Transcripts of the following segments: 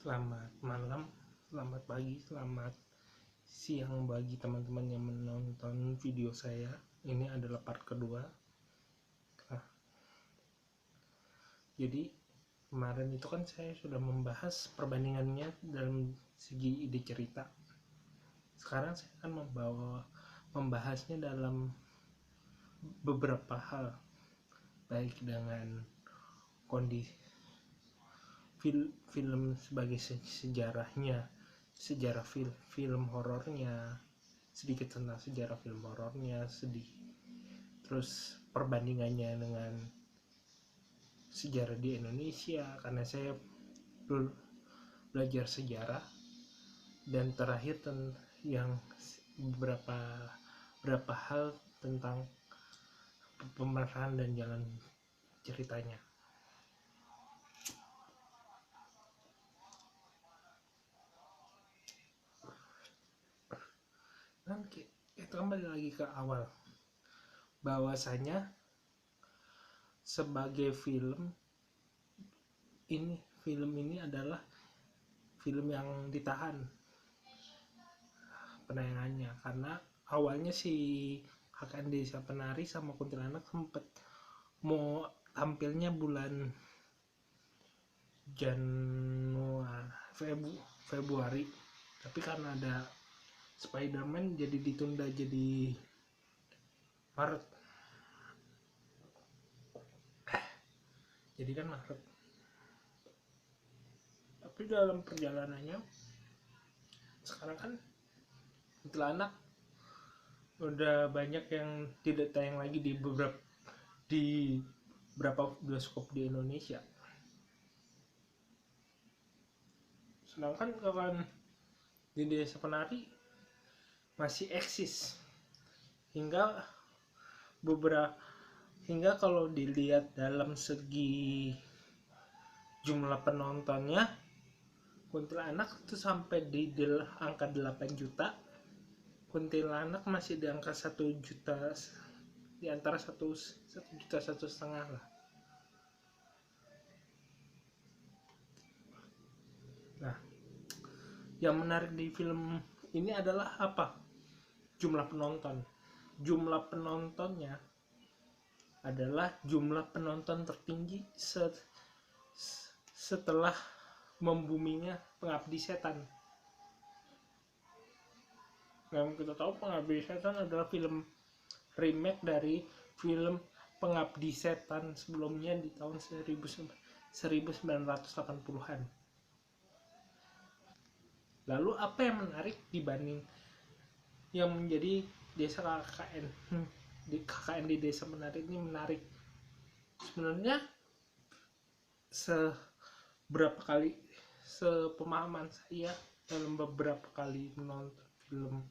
Selamat malam, selamat pagi, selamat siang bagi teman-teman yang menonton video saya. Ini adalah part kedua. Nah, jadi kemarin itu kan saya sudah membahas perbandingannya dalam segi ide cerita. Sekarang saya akan membahasnya dalam beberapa hal, baik dengan kondisi film sebagai sejarahnya, sejarah film horornya, sedikit tentang sejarah film horornya, terus perbandingannya dengan sejarah di Indonesia karena saya belajar sejarah, dan terakhir yang beberapa hal tentang pemerahan dan jalan ceritanya. Nanti kita kembali lagi ke awal, bahwasanya sebagai film ini adalah film yang ditahan penayangannya, karena awalnya si KKN Desa Penari sama Kuntilanak sempet mau tampilnya bulan Februari, tapi karena ada Spider-Man jadi ditunda jadi Maret. Jadi kan Maret. Tapi dalam perjalanannya sekarang kan Kuntilanak udah banyak yang tidak tayang lagi di beberapa bioskop di Indonesia. Sedangkan kawan di Desa Penari masih eksis hingga kalau dilihat dalam segi jumlah penontonnya, Kuntilanak itu sampai di angka 8 juta, Kuntilanak masih di angka 1 juta, di antara 1 juta 1,5 lah. Nah, yang menarik di film ini adalah apa? Jumlah penonton. Jumlah penontonnya adalah jumlah penonton tertinggi setelah membuminya Pengabdi Setan. Yang kita tahu Pengabdi Setan adalah film remake dari film Pengabdi Setan sebelumnya di tahun 1980-an. Lalu apa yang menarik dibanding yang menjadi desa KKN di Desa Penari ini menarik? Sebenarnya sepemahaman saya dalam beberapa kali menonton film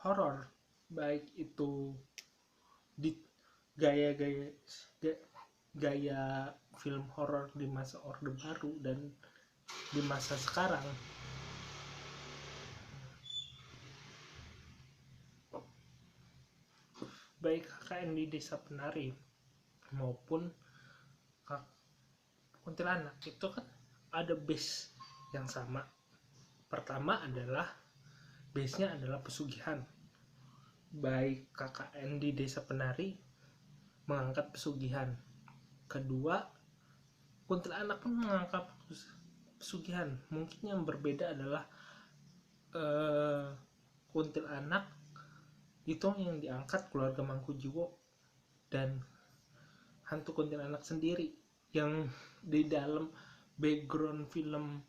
horor, baik itu di gaya film horor di masa Orde Baru dan di masa sekarang, baik KKN di Desa Penari maupun Kuntilanak itu kan ada base yang sama. Pertama adalah base-nya adalah pesugihan. Baik KKN di Desa Penari mengangkat pesugihan. Kedua, Kuntilanak pun mengangkat pesugihan. Mungkin yang berbeda adalah Kuntilanak itu yang diangkat keluarga Mangkujiwo dan hantu Kuntilanak sendiri, yang di dalam background film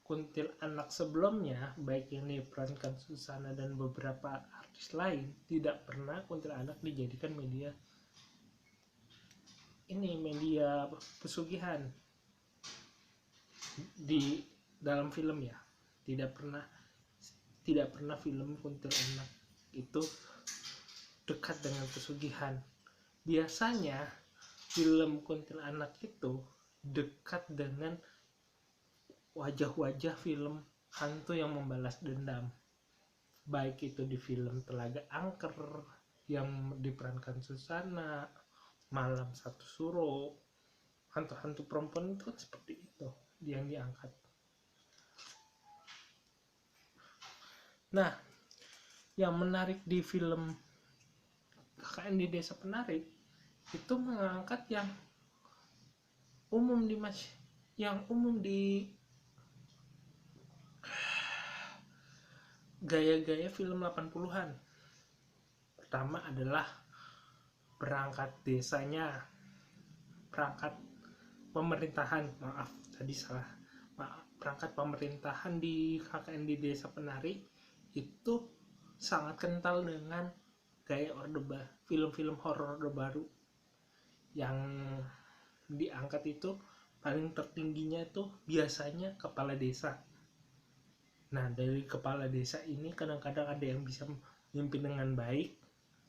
Kuntilanak sebelumnya, baik yang diperankan Susana dan beberapa artis lain, tidak pernah Kuntilanak dijadikan media pesugihan di dalam film ya. Tidak pernah film Kuntilanak itu dekat dengan pesugihan. Biasanya film Kuntilanak itu dekat dengan wajah-wajah film hantu yang membalas dendam, baik itu di film Telaga Angker yang diperankan Susana, Malam Satu Suro, hantu-hantu perempuan itu kan seperti itu. yang diangkat. Nah, yang menarik di film KKN di Desa Penari itu mengangkat yang umum di gaya-gaya film 80-an. Pertama adalah perangkat desanya, perangkat pemerintahan, perangkat pemerintahan di KKN di Desa Penari itu sangat kental dengan gaya film-film horor Orde Baru. Yang diangkat itu paling tertingginya itu biasanya kepala desa. Nah, dari kepala desa ini kadang-kadang ada yang bisa memimpin dengan baik,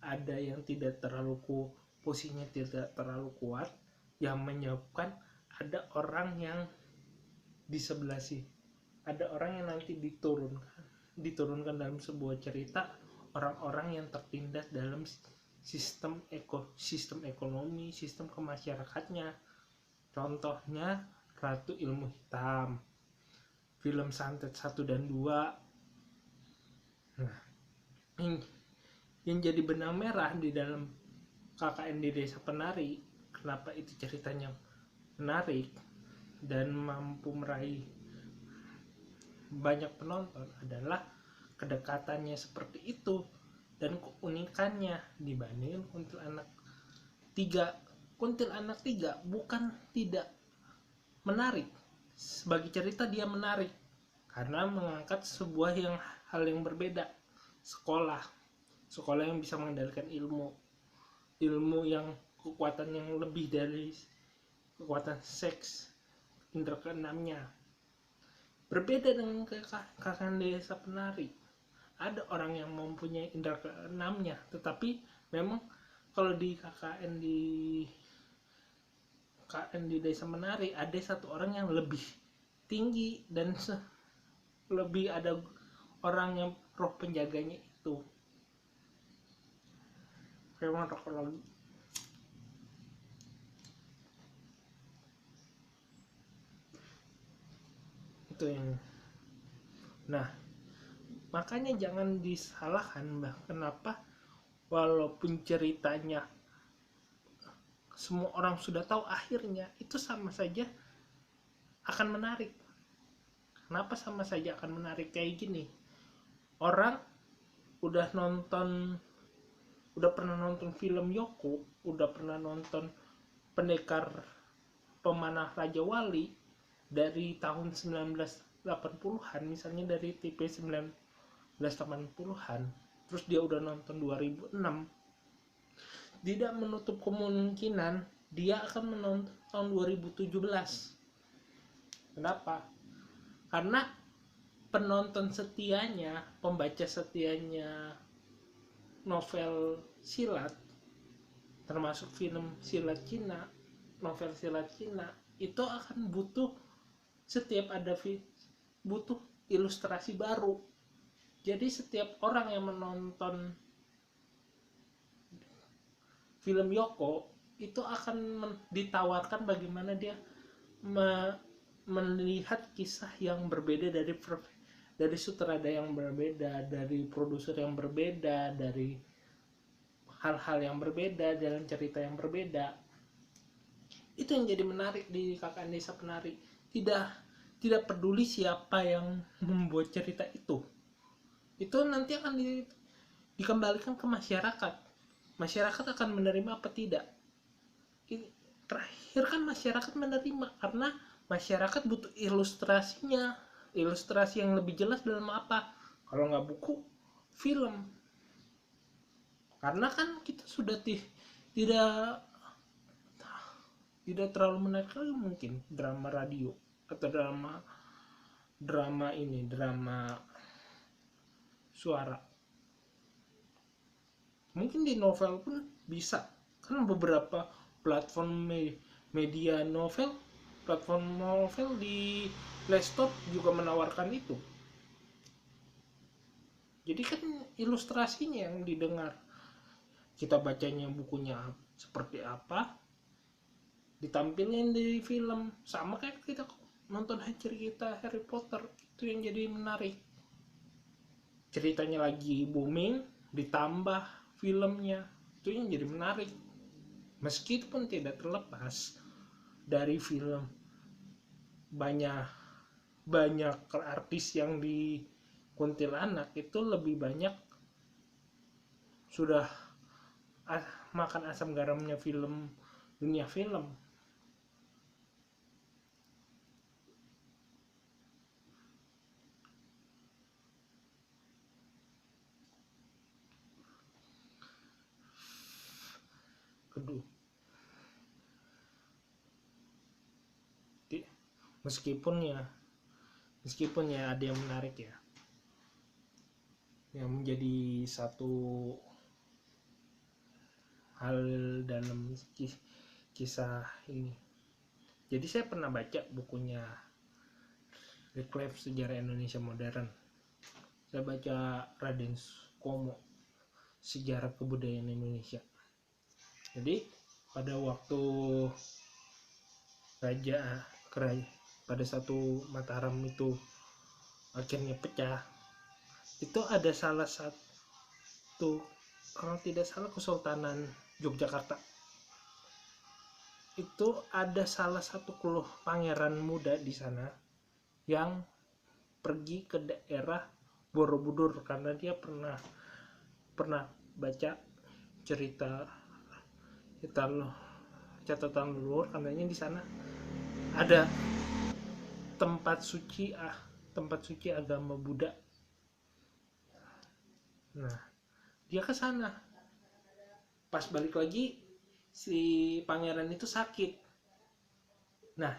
ada yang tidak terlalu posisinya tidak terlalu kuat, yang menyebabkan ada orang yang di sebelah sih, ada orang yang nanti diturunkan dalam sebuah cerita, orang-orang yang tertindas dalam sistem ekonomi, sistem kemasyarakatnya. Contohnya Ratu Ilmu Hitam, film Santet 1 dan 2. Nah, yang jadi benang merah di dalam KKN di Desa Penari, kenapa itu ceritanya menarik dan mampu meraih banyak penonton, adalah kedekatannya seperti itu dan keunikannya dibanding Kuntilanak 3. Kuntilanak 3 bukan tidak menarik, sebagai cerita dia menarik karena mengangkat sebuah hal yang berbeda, sekolah yang bisa mengendalikan ilmu yang kekuatan yang lebih dari kekuatan seks, indera keenamnya. Berbeda dengan KKN Desa Penari, ada orang yang mempunyai indera keenamnya, tetapi memang kalau di KKN di Desa Penari ada satu orang yang lebih tinggi dan lebih ada orang yang roh penjaganya itu. Memang rokok lagi. Itu yang. Nah, makanya jangan disalahkan kenapa walaupun ceritanya semua orang sudah tahu akhirnya, itu sama saja akan menarik. Kenapa sama saja akan menarik? Kayak gini, orang udah pernah nonton film Yoko, udah pernah nonton Pendekar Pemanah Raja Wali dari tahun 1980-an, misalnya dari TV 1980-an, terus dia udah nonton 2006, tidak menutup kemungkinan dia akan menonton tahun 2017. Kenapa? Karena penonton setianya, pembaca setianya novel silat, termasuk film silat Cina, novel silat Cina, itu akan butuh butuh ilustrasi baru. Jadi setiap orang yang menonton film Yoko itu akan ditawarkan bagaimana dia melihat kisah yang berbeda dari sutradara yang berbeda, dari produser yang berbeda, dari hal-hal yang berbeda dalam cerita yang berbeda. Itu yang jadi menarik di KKN Desa Penari. Tidak peduli siapa yang membuat cerita itu nanti akan dikembalikan ke masyarakat. Masyarakat akan menerima apa tidak. Terakhir kan masyarakat menerima, karena masyarakat butuh ilustrasinya, ilustrasi yang lebih jelas dalam apa, kalau nggak buku, film. Karena kan kita sudah tidak terlalu menarik lagi mungkin drama radio atau drama suara. Mungkin di novel pun bisa, kan beberapa platform media novel, platform novel di Play Store juga menawarkan itu. Jadi kan ilustrasinya yang didengar, kita bacanya bukunya seperti apa, ditampilin di film. Sama kayak kita nonton cerita Harry Potter itu yang jadi menarik. Ceritanya lagi booming, ditambah filmnya, itu yang jadi menarik. Meskipun tidak terlepas dari film, banyak banyak artis yang di Kuntilanak itu lebih banyak sudah makan asam garamnya film, dunia film. Kedua, meskipun ya ada yang menarik ya, yang menjadi satu hal dalam kisah ini. Jadi saya pernah baca bukunya Reclave Sejarah Indonesia Modern. Saya baca Raden Komo, Sejarah Kebudayaan Indonesia. Jadi pada waktu pada satu Mataram itu akhirnya pecah, itu ada salah satu, kalau tidak salah, Kesultanan Yogyakarta. Itu ada salah satu pangeran muda di sana yang pergi ke daerah Borobudur karena dia pernah baca catatan leluhur, katanya di sana ada tempat suci agama Buddha. Nah, dia ke sana. Pas balik lagi si pangeran itu sakit. Nah,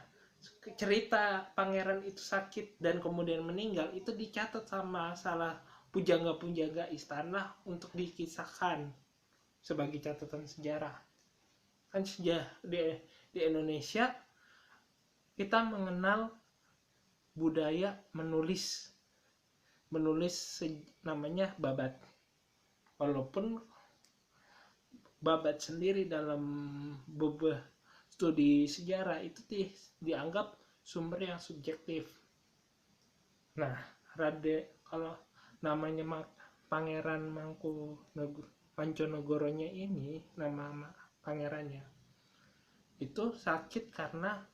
cerita pangeran itu sakit dan kemudian meninggal itu dicatat sama salah pujangga istana untuk dikisahkan sebagai catatan sejarah. Kan di Indonesia kita mengenal budaya menulis namanya babat. Walaupun babat sendiri dalam beberapa studi sejarah itu dianggap sumber yang subjektif. Nah, kalau namanya Pangeran Panconegoronya ini, nama pangerannya itu sakit karena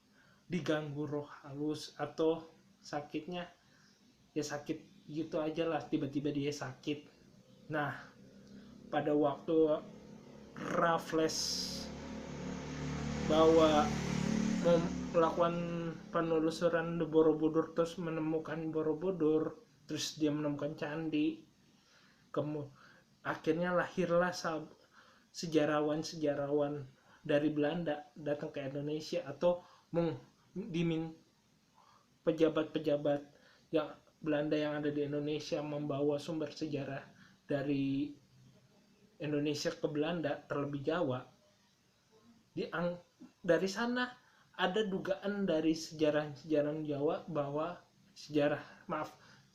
diganggu roh halus, atau sakitnya ya sakit gitu aja lah, tiba-tiba dia sakit. Nah, pada waktu Raffles bahwa melakukan penelusuran di Borobudur, terus menemukan Borobudur, terus dia menemukan candi, akhirnya lahirlah sejarawan dari Belanda datang ke Indonesia, atau pejabat-pejabat yang Belanda yang ada di Indonesia membawa sumber sejarah dari Indonesia ke Belanda, terlebih Jawa. Dari sana ada dugaan dari sejarawan Jawa bahwa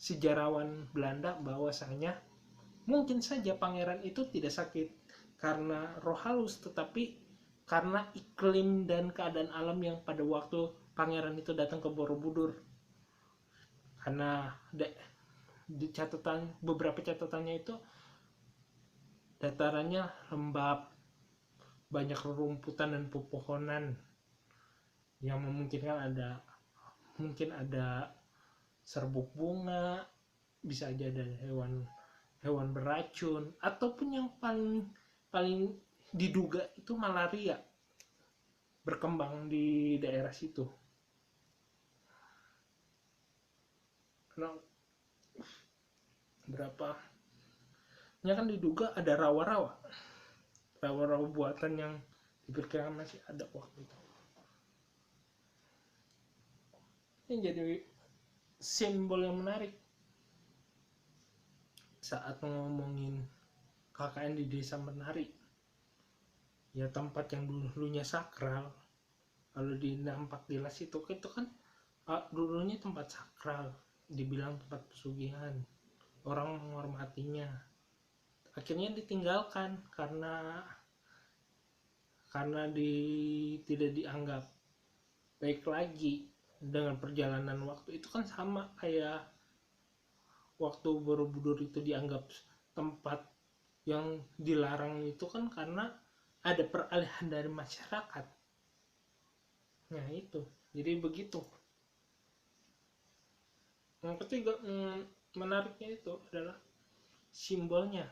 sejarawan Belanda bahwasanya mungkin saja pangeran itu tidak sakit karena roh halus, tetapi karena iklim dan keadaan alam yang pada waktu pangeran itu datang ke Borobudur. Karena di beberapa catatannya itu datarannya lembab, banyak rerumputan dan pepohonan yang memungkinkan mungkin ada serbuk bunga, bisa aja ada hewan beracun, ataupun yang paling diduga itu malaria berkembang di daerah situ. Karena kan diduga ada rawa-rawa buatan yang diperkirakan masih ada waktu itu. Ini jadi simbol yang menarik saat ngomongin KKN di Desa Menari. Ya, tempat yang dulunya sakral, kalau dinampak jelas itu kan dulunya tempat sakral, dibilang tempat pesugihan, orang menghormatinya. Akhirnya ditinggalkan karena tidak dianggap baik lagi. dengan perjalanan waktu itu kan sama kayak waktu Borobudur itu dianggap tempat yang dilarang itu kan karena ada peralihan dari masyarakat. Nah itu, jadi begitu. Yang ketiga menariknya itu adalah simbolnya.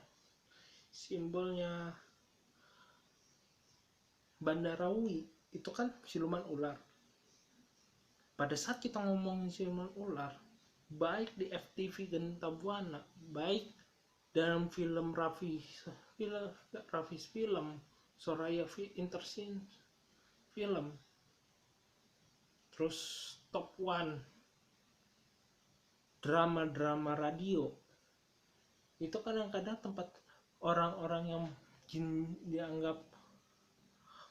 Simbolnya Bandara Ui itu kan siluman ular. Pada saat kita ngomongin siluman ular, baik di FTV Genta Buana, baik dalam film Raffi's film, Soraya Intersin film, terus Top One, drama-drama radio, itu kadang-kadang tempat orang-orang yang dianggap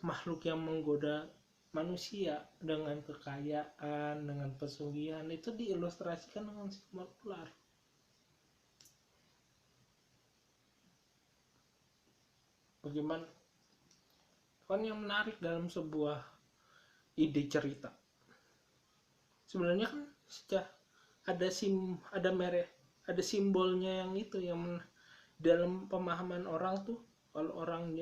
makhluk yang menggoda manusia dengan kekayaan, dengan pesugihan, itu diilustrasikan dengan siluman ular. Bagaimana kan yang menarik dalam sebuah ide cerita, sebenarnya kan ada simbolnya yang itu yang dalam pemahaman orang tuh, kalau orang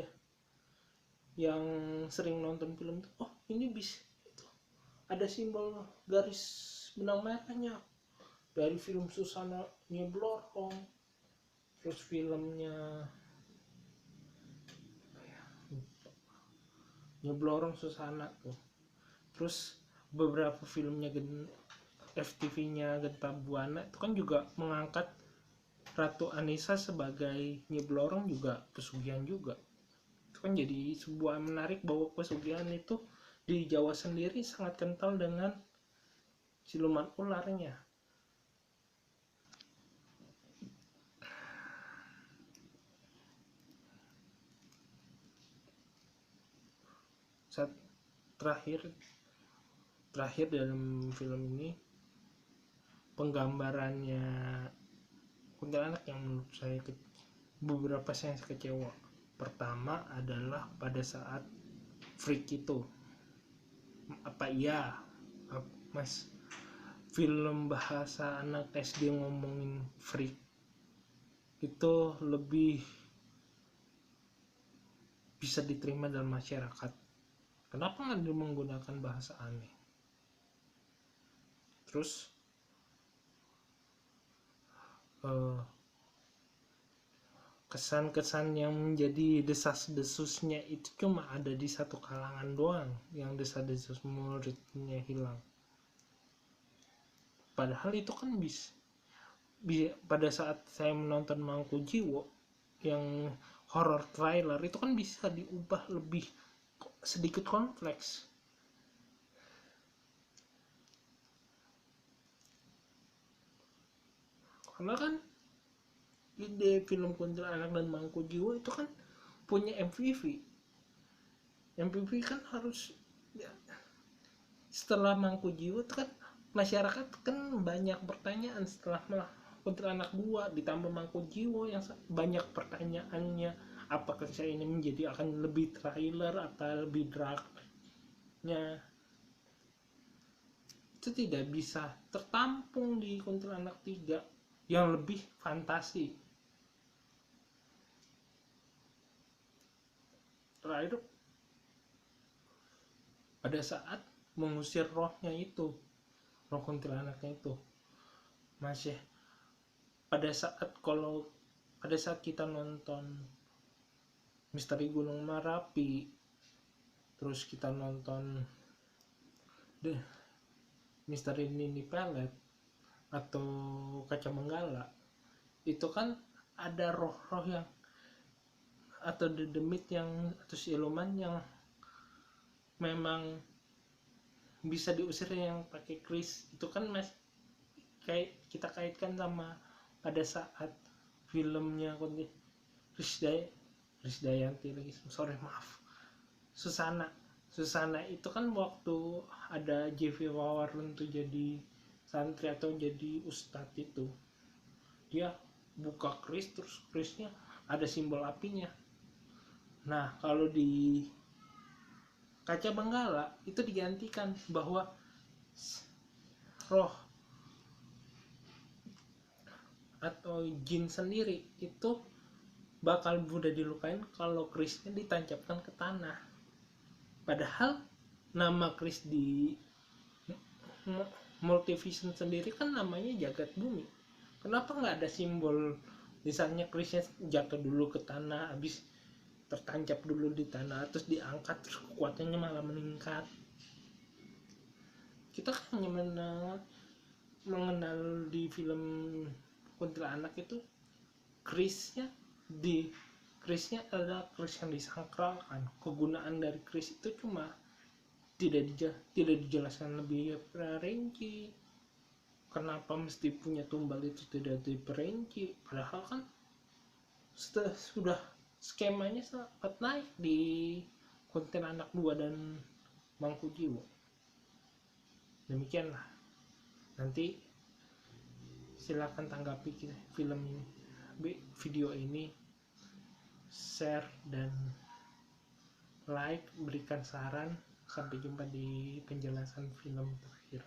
yang sering nonton film tuh, oh ini bisa itu ada simbol garis benang merahnya dari film Susana Nyeblorong, terus filmnya Nyeblorong Susana tuh, terus beberapa filmnya FTV-nya Genta Buana itu kan juga mengangkat Ratu Anissa sebagai Nyeblorong, juga pesugihan juga. Itu kan jadi sebuah menarik bahwa pesugihan itu di Jawa sendiri sangat kental dengan siluman ularnya. Saat terakhir dalam film ini, penggambarannya kuntilanak yang menurut saya beberapa saya kecewa. Pertama adalah pada saat freak itu, apa iya mas film bahasa anak SD ngomongin freak itu lebih bisa diterima dalam masyarakat. Kenapa nggak dia menggunakan bahasa aneh? Terus kesan-kesan yang menjadi desas-desusnya itu cuma ada di satu kalangan doang, yang desas-desus muridnya hilang. Padahal itu kan bisa pada saat saya menonton Mangkujiwo yang horror trailer itu kan bisa diubah lebih sedikit kompleks. Karena kan ide film Kuntilanak dan Mangkujiwo itu kan punya MVP kan harus ya, setelah Mangkujiwo itu kan masyarakat kan banyak pertanyaan setelah Kuntilanak 2 ditambah Mangkujiwo yang banyak pertanyaannya, apakah saya ini menjadi akan lebih trailer atau lebih dragnya, itu tidak bisa tertampung di Kuntilanak 3 yang lebih fantasi. Terakhir pada saat mengusir rohnya itu, roh kuntilanaknya itu, masih pada saat kita nonton Misteri Gunung Merapi, terus kita nonton Misteri Nini Pelet atau Kaca Benggala, itu kan ada roh-roh yang atau dedemit yang atau siluman yang memang bisa diusir yang pakai kris. Itu kan kayak kita kaitkan sama pada saat filmnya Krisdayanti lagi, Susana itu kan waktu ada JV Wawarun tuh jadi santri atau jadi ustadz, itu dia buka kris, terus krisnya ada simbol apinya. Nah kalau di Kaca Benggala itu digantikan bahwa roh atau jin sendiri itu bakal mudah dilukain kalau kerisnya ditancapkan ke tanah. Padahal nama keris di Multivision sendiri kan namanya jagat bumi. Kenapa nggak ada simbol misalnya kerisnya jatuh dulu ke tanah, habis tertancap dulu di tanah, terus diangkat, terus kekuatannya malah meningkat. Kita kan hanya mengenal di film kuntilanak itu kerisnya adalah keris yang disakralkan. Kegunaan dari keris itu cuma tidak dijelaskan lebih rinci. Kenapa mesti punya tumbal itu tidak diperinci, padahal kan sudah skemanya sangat naik di Kuntilanak 2 dan Mangkujiwo. Demikianlah, nanti silakan tanggapi film ini, video ini, share dan like, berikan saran. Sampai jumpa di penjelasan film terakhir.